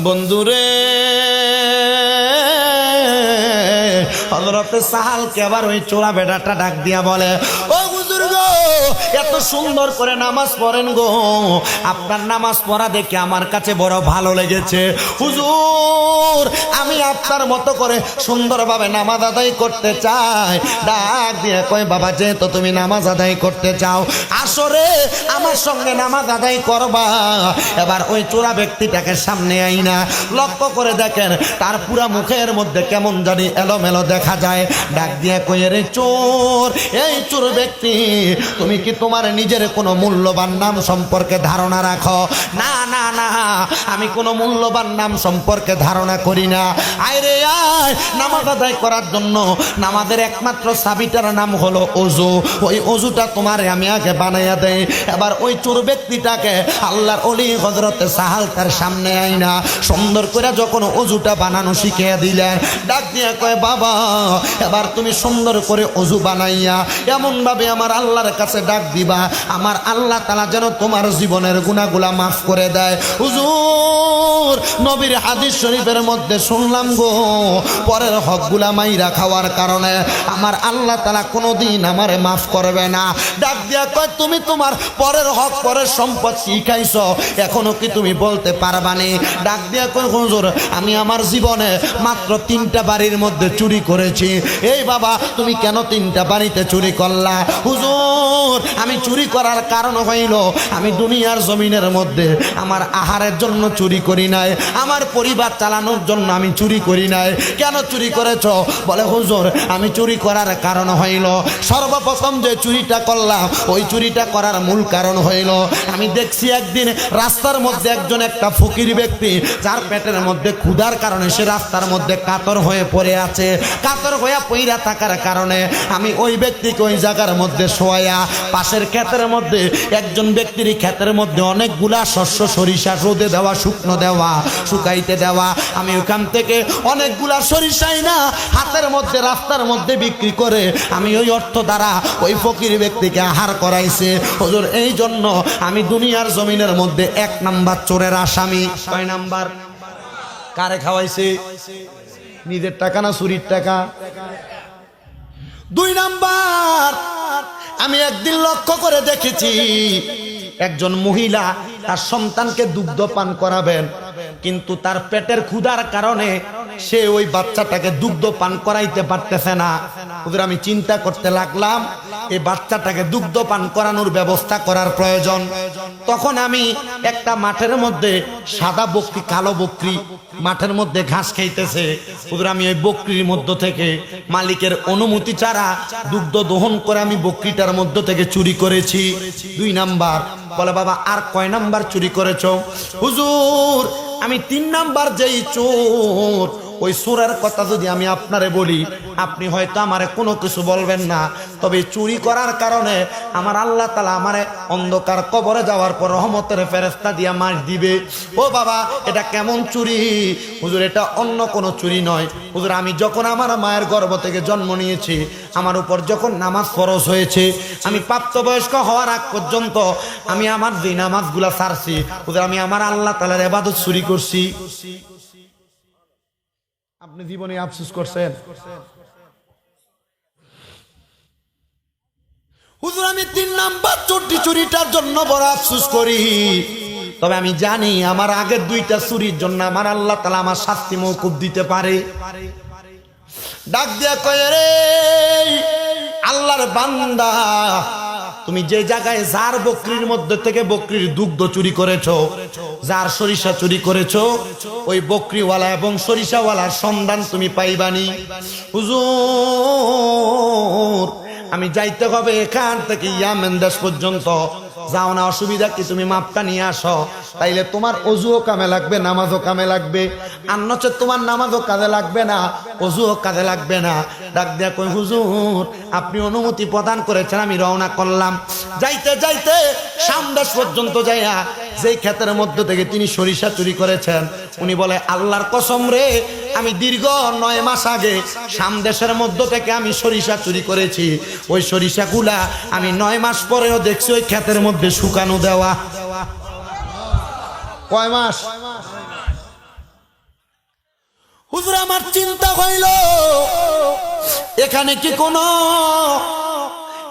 বন্ধুরে হযরতে সাহালকে আবার ওই চোরা বেটাটা ডাক দিয়া বলে, ও হুজুর গো, এত সুন্দর করে নামাজ পড়েন গো, আপনার নামাজ পড়া দেখে আমার কাছে বড় ভালো লেগেছে হুজুর, আমি আপনার মতো করে সুন্দরভাবে নামাজ আদায় করতে চাই। ডাক দিয়ে কয়, বাবা যেহেতু তুমি নামাজ আদায় করতে চাও, আসরে আমার সঙ্গে নামাজ আদায় করবা। এবার ওই চোরা ব্যক্তিটাকে সামনে আইনা লক্ষ্য করে দেখেন, তার পুরা মুখের মধ্যে কেমন জানি এলোমেলো দেখা যায়। ডাক দিয়ে কই, রে চোর, এই চোর ব্যক্তি, তুমি কি তোমার নিজের কোনো মূল্যবান নাম সম্পর্কে ধারণা রাখো? না না না, আমি কোনো মূল্যবান নাম সম্পর্কে ধারণা করি না। আয় রে আয়, নামাজ আদায় করার জন্য নামাজের একমাত্র সাবিটার নাম হলো অজু। ওই অজুটা তোমারে আমি আগে বানাইয়া দেই। এবার ওই চোর ব্যক্তিটাকে আল্লাহর ওলি হযরতে সাহাল তার সামনে আইনা সুন্দর করে যখন অজুটা বানানো শিখিয়ে দিলেন, ডাক দিয়ে কয়, বাবা এবার তুমি সুন্দর করে অজু বানাইয়া এমনভাবে আমার আল্লাহর কাছে ডাক দিবা, আমার আল্লাহ তাআলা যেন তোমার জীবনের গুনাহগুলা মাফ করে দেয়। হুজুর, নবীর হাদিস শরীফের মধ্যে শুনলাম গো, পরের হকগুলা মাইরা খাওয়ার কারণে আমার আল্লাহ তাআলা কোনোদিন আমারে মাফ করবে না। ডাক দিয়া কয়, তুমি তোমার পরের হক, পরের সম্পদ কি খাইছো, এখনো কি তুমি বলতে পারবানি? ডাক দিয়া কয়, হুজুর, আমি আমার জীবনে মাত্র 3টা বাড়ির মধ্যে চুরি করেছি। এই বাবা, তুমি কেন 3টা বাড়িতে চুরি করলা? হুজুর, আমি চুরি করার কারণ হইল, আমি দুনিয়ার জমিনের মধ্যে আমার আহারের জন্য চুরি করি নাই, আমার পরিবার চালানোর জন্য আমি চুরি করি নাই। কেন চুরি করেছ? বলে, হুজুর, আমি চুরি করার কারণ হইল, সর্বপ্রথম যে চুরিটা করলাম, ওই চুরিটা করার মূল কারণ হইল, আমি দেখছি একদিন রাস্তার মধ্যে একজন একটা ফকির ব্যক্তি, যার পেটের মধ্যে ক্ষুধার কারণে সে রাস্তার মধ্যে কাতর হয়ে পড়ে আছে। কাতর হয়ে পইরা থাকার কারণে আমি ওই ব্যক্তিকে ওই জায়গার মধ্যে শোয়া, পাশের ক্ষেতের মধ্যে একজন ব্যক্তির ক্ষেতের মধ্যে অনেকগুলা শস্য, সরিষা রোদে দেওয়া, শুকনো দেওয়া, শুকাইতে দেওয়া, আমি ওখান থেকে অনেকগুলা সরিষাই না হাতের মধ্যে রাস্তার মধ্যে বিক্রি করে আমি ওই অর্থ দ্বারা ওই ফকির ব্যক্তিকে আহার করাইছে। হুজুর, এই জন্য আমি দুনিয়ার জমিনের মধ্যে 1 নাম্বার চোরের আসামি। 6 নাম্বার কারে খাওয়াইছে? নিজের টাকা না চুরির টাকা? 2 নাম্বার, আমি একদিন লক্ষ্য করে দেখেছি একজন মহিলা তার সন্তানকে দুগ্ধ পান করাবেন, কিন্তু তার পেটের ক্ষুধার কারণে সে ওই বাচ্চাটাকে দুগ্ধ পান করাইতে পারতেছে না। হুজুর, আমি চিন্তা করতে লাগলাম, এই বাচ্চাটাকে দুগ্ধ পান করানোর ব্যবস্থা করার প্রয়োজন। তখন আমি একটা মাঠের মধ্যে সাদা বকরি, কালো বকরি মাঠের মধ্যে ঘাস খাইতেছে। হুজুর, আমি ওই বকরির মধ্য থেকে মালিকের অনুমতি ছাড়া দুগ্ধ দহন করে আমি বকরিটার মধ্য থেকে চুরি করেছি। 2 নাম্বার। বলে, বাবা আর কয় নাম্বার চুরি করেছো? হুজুর, আমি 3 নাম্বার যেই চোর, ওই চোরের কথা যদি আমি আপনারে বলি, আপনি হয়তো আমারে কোনো কিছু বলবেন না, তবে চুরি করার কারণে আমার আল্লাহ তাআলা আমারে অন্ধকার কবরে যাওয়ার পর রহমতের ফেরেশতা দিয়া মার দিবে। ও বাবা, এটা কেমন চুরি? হুজুর, এটা অন্য কোনো চুরি নয়। হুজুর, আমি যখন আমার মায়ের গর্ভ থেকে জন্ম নিয়েছি, আমার উপর যখন নামাজ ফরজ হয়েছে, আমি প্রাপ্তবয়স্ক হওয়ার আগ পর্যন্ত আমি আমার যে নামাজগুলা ছাড়ছি, হুজুর, আমি আমার আল্লাহ তাআলার ইবাদত চুরি করছি। আপনি জীবনে আফসোস করছেন? হুজুর, আমি 3 নাম্বার চুরিটার জন্য বড় আফসোস করি, তবে আমি জানি আমার আগের 2টা চুরির জন্য আমার আল্লাহ তাআলা আমার শাস্তি মওকুফ দিতে পারে। ডাক দিয়া কয়, রে আল্লাহর বান্দা, তুমি যে জায়গায় যার বকরির মধ্যে থেকে বকরির দুগ্ধ চুরি করেছো, যার সরিষা চুরি করেছো, ওই বকরিওয়ালা এবং সরিষাওয়ালার সন্ধান তুমি পাইবানি। হুজুর, আমি যাইতে হবে এখান থেকে ইয়ামেন দেশ পর্যন্ত। যাও না, অসুবিধা কি? তুমি মাপটা নিয়ে আসো, তাইলে তোমার অজুও কামে লাগবে, নামাজও কামে লাগবে। আর নচেত তোমার নামাজও কাজে লাগবে না, অজুও কাজে লাগবে না। ডাক দিয়া কই, হুজুর, আপনি অনুমতি প্রদান করেছেন, আমি রওনা করলাম। যাইতে যাইতে সামদেশ পর্যন্ত যাইয়া যেই ক্ষেতের মধ্য থেকে তিনি সরিষা চুরি করেছেন, উনি বলে, আল্লাহর কসম রে, আমি দীর্ঘ 9 মাস আগে সামদেশের মধ্য থেকে আমি সরিষা চুরি করেছি। ওই সরিষাগুলা আমি 9 মাস পরেও দেখছি ওই ক্ষেতের মধ্যে শুকানো দেওয়া। কয় মাস? হুজুর আমার চিন্তা হইল এখানে কি কোনো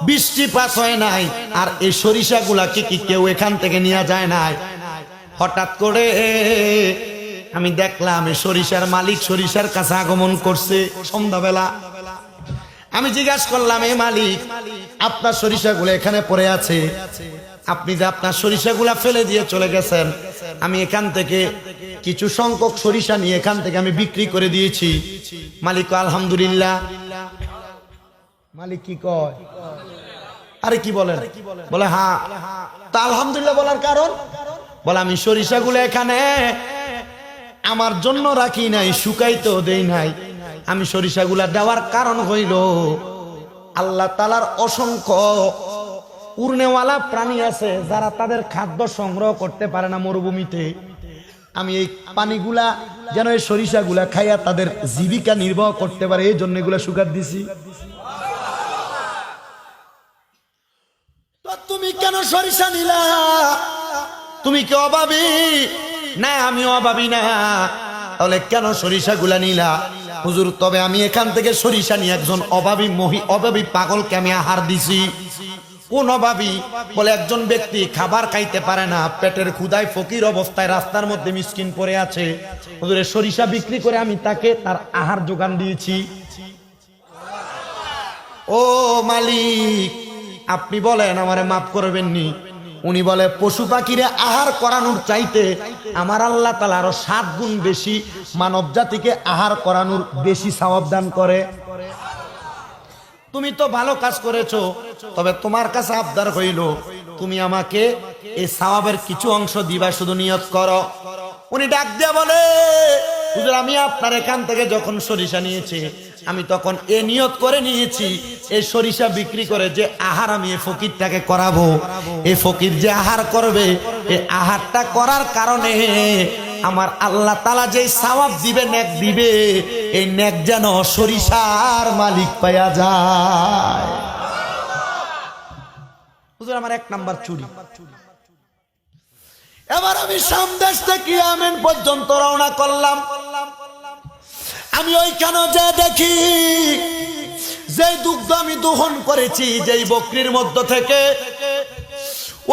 বৃষ্টিপাত হয় নাই, আর এই সরিষাগুলাকে কি কেউ এখান থেকে নিয়ে যায় নাই? হঠাৎ করে আমি দেখলাম এই সরিষার মালিক সরিষার কাছে আগমন করছে সন্ধ্যাবেলা। আমি জিজ্ঞাসা করলাম, এই মালিক আপনার সরিষাগুলো এখানে পড়ে আছে, আপনি যে আপনার সরিষাগুলা ফেলে দিয়ে চলে গেছেন, আমি এখান থেকে কিছু সংখ্যক সরিষা নিয়ে এখান থেকে আমি বিক্রি করে দিয়েছি। মালিক আলহামদুলিল্লাহ। মালিক কি কয়? আরে কি বলেন? বলে হ্যাঁ। তা আলহামদুলিল্লাহ বলার কারণ? বলে আমি সরিষাগুলো এখানে আমার জন্য রাখি নাই, শুকাইতেও দেই নাই। আমি সরিষাগুলা দেওয়ার কারণ হইল আল্লাহ তাআলার অসংখ্য উড়নেওয়ালা প্রাণী আছে যারা তাদের খাদ্য সংগ্রহ করতে পারে না মরুভূমিতে। আমি এই পানিগুলা যেন এই সরিষাগুলা খাইয়া তাদের জীবিকা নির্বাহ করতে পারে, এই জন্য এগুলা শুকাত দিছি। তো তুমি কেন সরিষা নিলা? তুমি কি অভাবী? না আমি অভাবী না। তাহলে কেন সরিষাগুলা নিলা? হুজুর তবে আমি এখান থেকে সরিষা নিয়ে একজন অভাবী পাগলকে আমি আহার দিছি। কোন অভাবী? বলে একজন ব্যক্তি খাবার খাইতে পারে না, পেটের ক্ষুধায় ফকির অবস্থায় রাস্তার মধ্যে মিসকিন পড়ে আছে। হুজুরের সরিষা বিক্রি করে আমি তাকে তার আহার যোগান দিয়েছি। ও মালিক আপনি বলেন আমারে মাফ করবেন নি? উনি বলে পশু পাখিরে আহার করানোর চাইতে আমার আল্লাহ তাআলা আরো 7 গুণ বেশি মানব জাতিকে আহার করানোর বেশি সওয়াব দান করে। তুমি তো ভালো কাজ করেছো, তবে তোমার কাছে আবদার হইল তুমি আমাকে এই সওয়াবের কিছু অংশ দিবা, শুধু নিয়ত করো। উনি ডাক দিয়ে বলে, হুজুর আমি আপনার এখান থেকে যখন সরিষা নিয়েছি আমি তখন এ নিয়ত করে নিয়েছি এই সরিষা বিক্রি করে যে আহার আমি এই ফকিরটাকে করাবো, এই ফকির যে আহার করবে এই আহারটা করার কারণে আমার আল্লাহ তাআলা যে সওয়াব দিবে, নেক দিবে, এই নেক যেন সরিষার মালিক পাওয়া যায়। হুজুর আমার 1 নাম্বার চুরি। এবার আমি সামদেশ থেকে আমেন পর্যন্ত রওনা করলাম। আমি ওইখানে যে দেখি যে দুগ্ধ আমি দহন করেছি যেই বকরির মধ্য থেকে,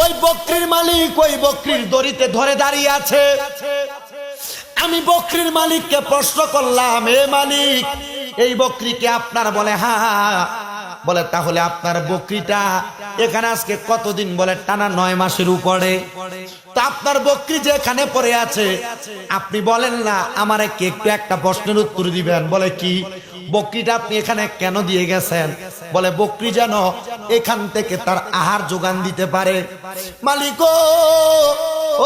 ওই বকরির মালিক ওই বকরির দড়িতে ধরে দাঁড়িয়ে আছে। আমি বকরির মালিককে প্রশ্ন করলাম, এ মালিক এই বকরিকে আপনার? বলে হ্যাঁ। বলে তাহলে আপনার বকরিটা এখানে আজকে কতদিন? বলে টানা 9 মাসের উপরে। তা আপনার বকরি যে এখানে পড়ে আছে আপনি বলেন না আমারে কি একটু একটা প্রশ্নের উত্তর দিবেন? বলে কি? বকরিটা আপনি এখানে কেন দিয়ে গেছেন? বলে বকরি যেন এখান থেকে তার আহার যোগান দিতে পারে। মালিক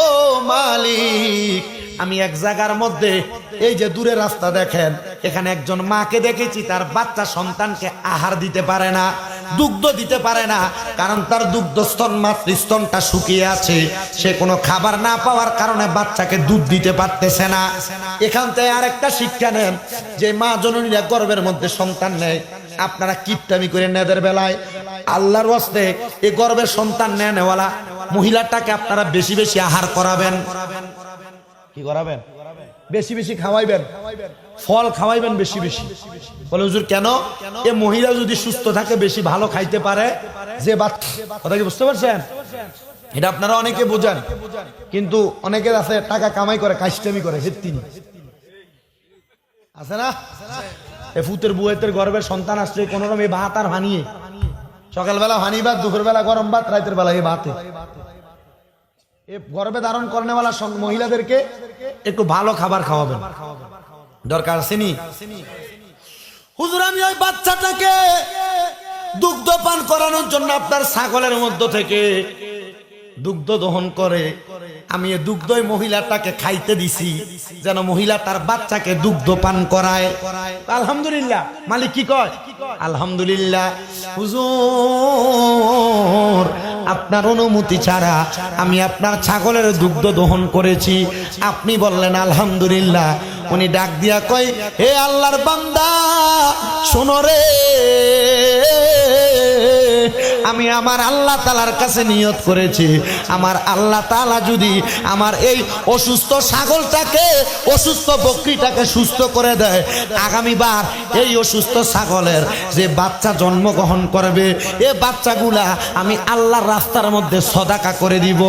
ও মালিক, আমি এক জায়গার মধ্যে এই যে দূরে রাস্তা দেখেন, এখানে একজন মাকে দেখেছি তার বাচ্চা সন্তানকে আহার দিতে পারে না, দুগ্ধ দিতে পারে না, কারণ তার দুগ্ধস্তন মাতৃস্তনটা শুকিয়ে আছে। সে কোনো খাবার না পাওয়ার কারণে বাচ্চাকে দুধ দিতে পারতেছে না। এখান থেকে আরেকটা শিক্ষা নেন, যে মা জননীরা গর্ভের মধ্যে সন্তান নেয়, আপনারা কিপটামি করে নেদের বেলায় আল্লাহর ওয়াস্তে এই গর্ভের সন্তান নেওয়ালা মহিলাটাকে আপনারা বেশি বেশি আহার করাবেন। কি করাবেন? বেশি বেশি খাওয়াইবেন, ফল খাওয়াইবেন বেশি বেশি। বলে হুজুর কেন? এ মহিলা যদি সুস্থ থাকে বেশি ভালো খাইতে পারে যে বাচ্চা। কথা কি বুঝতে পারছেন? এটা আপনারা অনেকে বোঝেন, কিন্তু অনেকের আছে টাকা কামাই করে কাইস্টামি করে হেত্তিনি আছে না? এ ফুতের বুয়েতের গর্ভের সন্তান আসছে কোন রকম এই ভাত আর ভানিয়ে, সকালবেলা ভানি ভাত, দুপুর বেলা গরম ভাত, রাতের বেলা এই ভাতে। গর্ভে ধারণ করেনেওয়ালা মহিলাদেরকে একটু ভালো খাবার খাওয়াবেন, দরকার আছে নি? হুজুর আমি ওই বাচ্চাটাকে দুগ্ধ পান করানোর জন্য আপনার ছাগলের মধ্য থেকে দুগ্ধ দহন করে আমি এই দুগ্ধই মহিলাটাকে খাইতে দিছি, যেন মহিলা তার বাচ্চাকে দুগ্ধ পান করায়। আলহামদুলিল্লাহ। মালিক কি কয়? আলহামদুলিল্লাহ। হুজুর আপনার অনুমতি ছাড়া আমি আপনার ছাগলের দুগ্ধ দহন করেছি, আপনি বললেন আলহামদুলিল্লাহ। উনি ডাক দিয়া কয়, হে আল্লাহর বান্দা শোনো রে, আমি আমার আল্লাহ তাআলার কাছে নিয়ত করেছি, আমার আল্লাহ তাআলা যদি আমার এই অসুস্থ ছাগলটাকে, অসুস্থ বকরিটাকে সুস্থ করে দেয়, আগামীবার এই অসুস্থ ছাগলের যে বাচ্চা জন্মগ্রহণ করবে, এ বাচ্চাগুলা আমি আল্লাহর রাস্তার মধ্যে সদাকা করে দিব।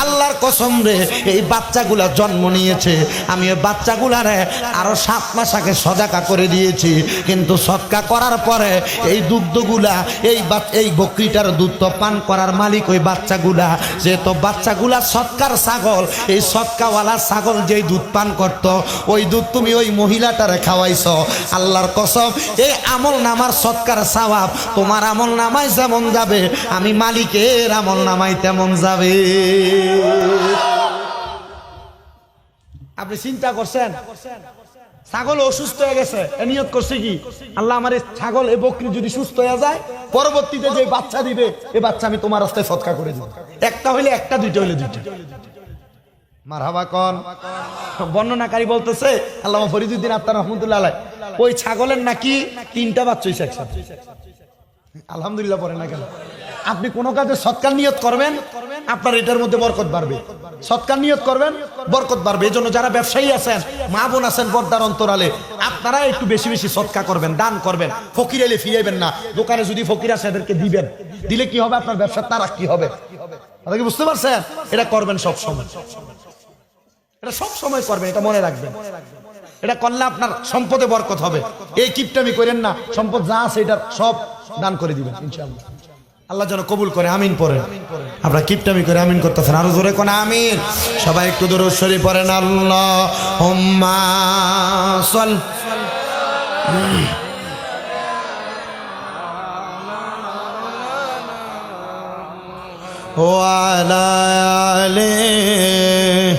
আল্লাহর কসম রে, এই বাচ্চাগুলা জন্ম নিয়েছে, আমি ওই বাচ্চাগুলারে আরো 7 মাস আগে সদাকা করে দিয়েছি, কিন্তু সদকা করার পরে এই দুগ্ধগুলা, এই বকরিটার দুধ তো পান করার মালিক ওই বাচ্চাগুলা। যেহেতু বাচ্চাগুলা সৎকার ছাগল, এই সৎকাওয়ালা ছাগল যেই দুধ পান করত, ওই দুধ তুমি ওই মহিলাটারে খাওয়াইছ। আল্লাহর কসম, এই আমল নামার সৎকার সওয়াব তোমার আমল নামায় যেমন যাবে, আমি মালিকের আমল নামায় তেমন যাবে। আপনি চিন্তা করছেন, ছাগল অসুস্থ হয়ে গেছে, নিয়ত করছে কি, আল্লাহ আমার এই ছাগল, এই বকরি যদি সুস্থ হয়ে যায়, পরবর্তীতে যে বাচ্চা দিবে, এই বাচ্চা আমি তোমার রাস্তায় সদকা করে দিব। একটা হইলে একটা, দুইটা হইলে দুইটা। মারহাবা কোন বর্ণনাকারী বলতেছে আল্লামা ফরিদুদ্দিন আত্মার রহমতুল্লাহ আলাইহি, ওই ছাগলের নাকি 3টা বাচ্চা হইছে একসাথে। আলহামদুলিল্লাহ পড়ে না কেন? আপনি কোন কাজে সৎকার নিয়ত করবেন, আপনার এটার মধ্যে বরকত বাড়বে। সৎকার নিয়ত করবেন, বরকত বাড়বে। এই জন্য যারা ব্যবসায়ী আছেন, মা বোন আছেন পর্দার অন্তরালে, আপনারা একটু বেশি বেশি সৎকা করবেন, দান করবেন। ফকির এলে ফিরাইবেন না। দোকানে যদি ফকির আসে এদেরকে দিবেন, দিলে কি হবে, আপনার ব্যবসা তারা কি হবে, কথা কি বুঝতে পারছেন? এটা করবেন সব সময়, এটা সব সময় করবেন, এটা মনে রাখবেন। এটা করলে আপনার সম্পদে বরকত হবে। এই কিপটামি করেন না, সম্পদ যা আছে এটা সব দান করে দিবেন ইনশাআল্লাহ। আল্লাহ যেন কবুল করে, আমিন পড়েন। আপনারা কিপটামি করে আমিন করতেছেন, আরো জোরে কোন আমিন। সবাই একটু দরুদ শরীফ পড়েন। আল্লাহুম্মা সাল্লি ওয়া আলা আলিহি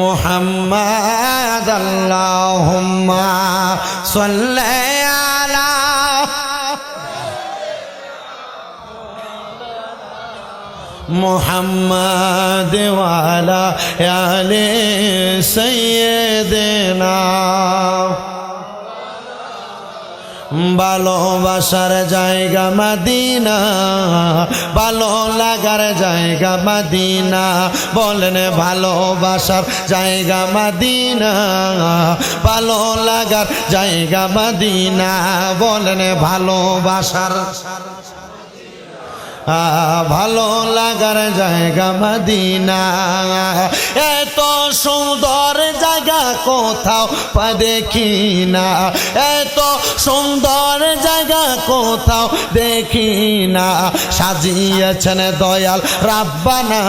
মুহাম্মাদ। আল্লাহুম্মা সাল্লি আলা মুহাম্মাদ ওয়া আলা আলি সাইয়্যিদিনা। ভালোবাসার জায়গা মদিনা, ভালো লাগার জায়গা মদিনা, বলেন ভালোবাসার জায়গা মদিনা, ভালো লাগার জায়গা মদিনা, বলেন ভালোবাসার ভালো লাগার জায়গা মদিনা। এত সুন্দর জায়গা কোথাও দেখি না, এত সুন্দর জায়গা কোথাও দেখি না, সাজিয়েছেন দয়াল রাব্বানা,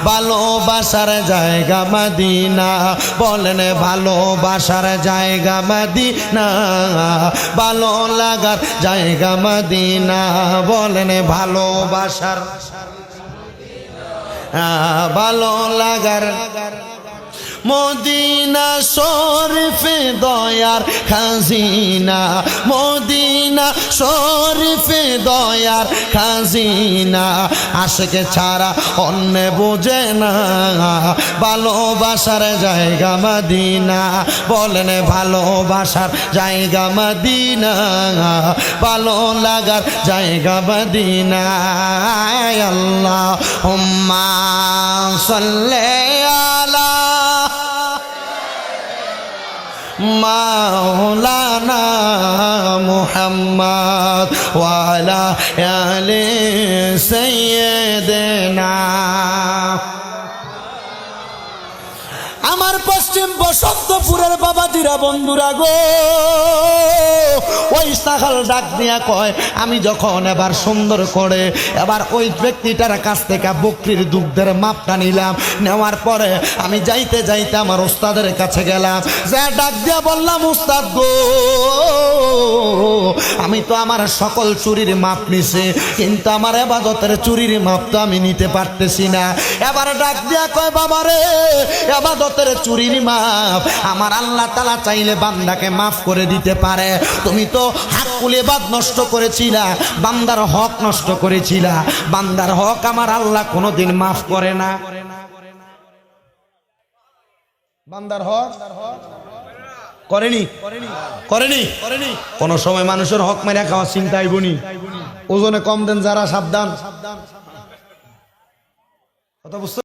ভালোবাসার জায়গা মদিনা, বলেন ভালোবাসার জায়গা মদিনা, ভালো লাগার জায়গা মদিনা, বলেন ভালোবাসার ভালো লাগার মদিনা শরীফে দয়ার খাজিনা, মদিনা শরীফে দয়ার খাজিনা, আশিকে ছাড়া অন্য বোঝে না, ভালোবাসার জায়গা মদিনা, বলেন ভালোবাসার জায়গা মদিনা, ভালো লাগার জায়গা মদিনা। আল্লাহুম্মা সাল্লি আলা মাওলানা মুহাম্মদ ওয়া আলা আলি সাইয়্যিদিনা। আমার পশ্চিম বসন্তপুরের বাবাজিরা বন্ধুরা গো, ওই সাখাল ডাক দিয়া কয়, আমি যখন এবার সুন্দর করে এবার ওই ব্যক্তিটার কাছ থেকে বকরির দুগ্ধের মাপটা নিলাম, নেওয়ার পরে আমি যাইতে যাইতে আমার ওস্তাদের কাছে গেলাম, যা ডাক দিয়া বললাম, ওস্তাদ গো, আমি তো আমার সকল চুরির মাপ নিছি, কিন্তু আমার এবাদতের চুরির মাপ তো আমি নিতে পারতেছি না। এবার ডাক দিয়া কয়, বাবারে, এবাদতের চুরির মাপ আমার আল্লাহ তাআলা চাইলে বান্দাকে মাফ করে দিতে পারে। তুমি তো হাক্কুল ইবাদ নষ্ট করেছিলা, বান্দার হক নষ্ট করেছিলা, বান্দার হক আমার আল্লাহ কোনোদিন মাফ করে না। বান্দার হক করেনি করেনি কোন সময় মানুষের হক মেরে খাওয়ার চিন্তা আইবনি ওজনে কম দেন যারা সাবধান কথা বুঝতে